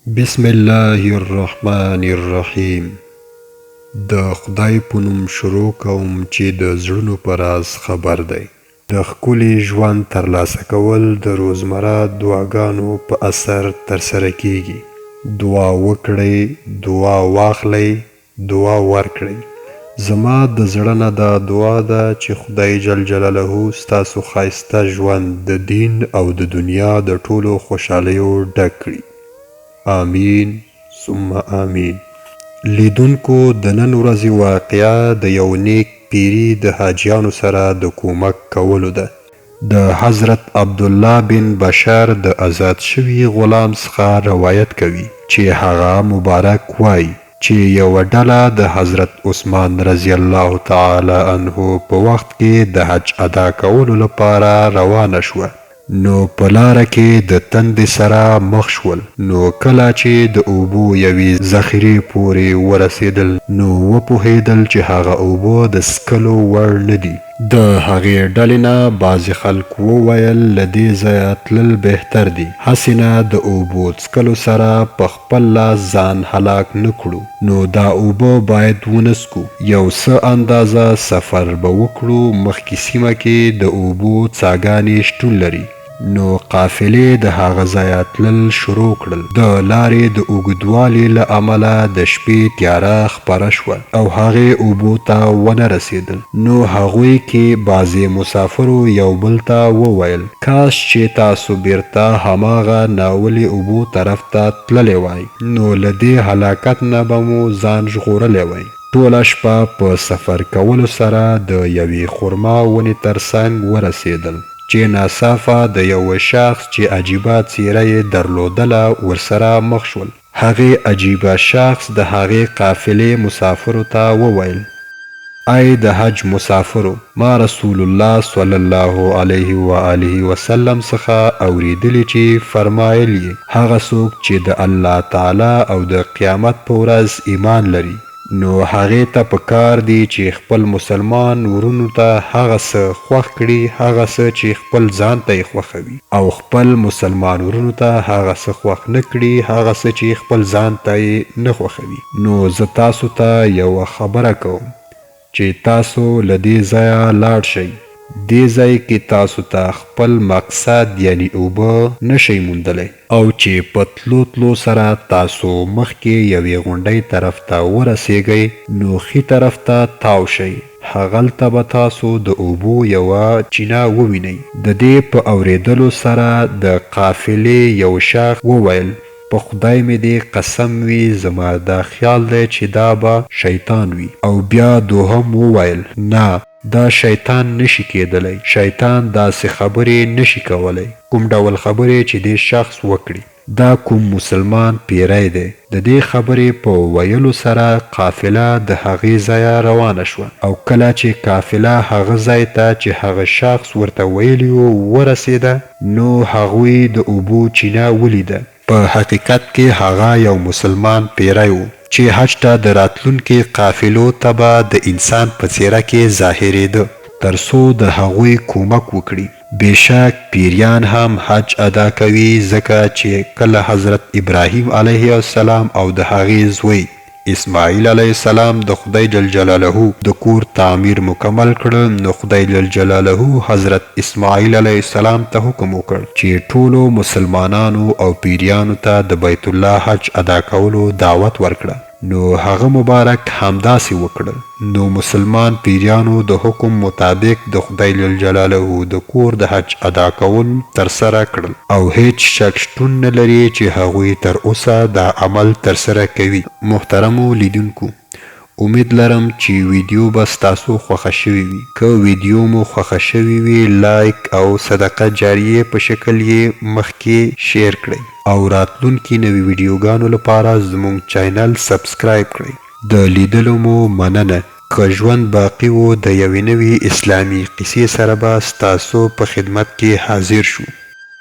بسم الله الرحمن الرحیم. د خدای په نوم شروع کوم چې د زړونو په راز خبر دی. د ښکلي ژوند ترلاسه کول د روزمره دعاګانو په اثر ترسره کیږي. دعا وکړئ، دعا واخلئ، دعا ورکړئ. زما د زړه نه دا دعا ده چې خدای جل جلاله ستاسو ښایسته ژوند د دین او د دنیا د ټولو خوشحالیو ډک کړي. آمین ثم آمین. لیدونکو، د نن ورځې واقعه د یو نیک پیری د حاجیانو سره د کومک کولو ده. د حضرت عبدالله بن بشر د آزاد شوي غلام څخه روایت کوي چې هغه مبارک وایي چې یوه ډله د حضرت عثمان رضی الله تعالی عنه په وخت کې د حج ادا کولو لپاره روانه شوه. نو په لاره کې د تندې سره مخ شول. نو کله چې د اوبو یوې ذخیرې پورې ورسېدل نو وپوهېدل چې هغه اوبه د څښلو وړ نه دي. د هغې ډلې نه بعضې خلک وویل له دې ځایه تلل بهتر دي، هسې نه د اوبو څښلو سره په خپل لاس ځان هلاک نه کړو. نو دا اوبه باید ونه څښو، یو څه اندازه سفر به وکړو. مخکې سیمه کې د اوبو څاګانې شتون لري. نو قافلې د هغه ځایه تلل شروع کړل. د لارې د اوږدوالي له امله د شپې تیاره خپره شوه او هغې اوبو ته ونه رسېدل. نو هغوی کې بعضې مسافرو یو بل ته وویل کاش چې تاسو بیرته هماغه ناولې اوبو طرف ته تللی وای، نو له دې هلاکت نه به مو ځان ژغورلی وای. ټوله شپه په سفر کولو سره د یوې خرما ونې تر څنګ ورسېدل چې ناڅاپه د یوه شخص چې عجیبه څیره یې درلودله ورسره مخ شول. هغې عجیبه شخص د هغې قافلې مسافرو ته وویل ای د حج مسافرو، ما رسول الله صلی الله علیه و آله وسلم څخه اوریدلی چې فرمایل یې هغه څوک چې د الله تعالی او د قیامت په ورځ ایمان لري نو هغې ته پکار دی چې خپل مسلمان ورونو ته هغه څه خوښ کړي هغه څه چې خپل ځان ته یې خوښوي، او خپل مسلمان ورونو ته هغه څه خوښ نه کړي هغه څه چې خپل ځان ته یې نه خوښوي. نو زه تاسو ته یوه خبره کوم چې تاسو له دې ځایه لاړ شئ. دې ځای کې تاسو ته خپل مقصد یعنی اوبه نشئ موندلی، او چې په تلو تلو سره تاسو مخکې یوې غونډۍ طرف ته ورسیږئ نو ښي طرف ته تاو شئ. هغلته به تاسو د اوبو یوه چینه ووینئ. د دې په اورېدلو سره د قافلې یو شخص وویل په خدای مې دې قسم وي زما دا خیال دی چې دا به شیطان وي. او بیا دوهم وویل نه، دا شیطان نشي کېدلی، شیطان داسې خبرې نشي کولی. کوم ډول خبرې چې دې شخص وکړي دا کوم مسلمان پیری دی. د دې خبرې په ویلو سره قافله د هغې ځایه روانه شوه. او کله چې قافله هغه ځای ته چې هغه شخص ورته ویلي و ورسېده نو هغوی د اوبو چینه ولیده. په حقیقت کې هغه یو مسلمان پیری و چې حج ته د راتلونکي قافلو ته به د انسان په څیره کې ظاهرېده تر څو د هغوی کومک وکړي. بېشک پیریان هم حج ادا کوي ځکه چې کله حضرت ابراهیم علیه السلام او د هغې زوی اسماعیل علیه السلام د خدای جل جلاله د کور تعمیر مکمل کړ نو خدای جل جلاله حضرت اسماعیل علیه السلام ته حکم وکړ چې ټولو مسلمانانو او پیریانو ته د بیت الله حج ادا کولو دعوت ورکړه. نو هغه مبارک همداسې وکړل. نو مسلمان پیریانو د حکم مطابق د خدای جل جلاله د کور د حج ادا کول ترسره کړل او هیڅ شک شتون نه لري چې هغوی تر اوسه دا عمل ترسره کوي. محترمو لیدونکو، امید لرم چې ویډیو به ستاسو خوښه شوې وي. که ویډیو مو خوښه شوې وي لایک او صدقه جاریه په شکل یې مخکې شیر کړئ او راتلونکي نوي ویډیوګانو لپاره زموږ چینل سبسکرایب کړئ. د لیدلو مو مننه. که ژوند باقی و د یوې نوې اسلامي قصې سره به ستاسو په خدمت کې حاضر شو.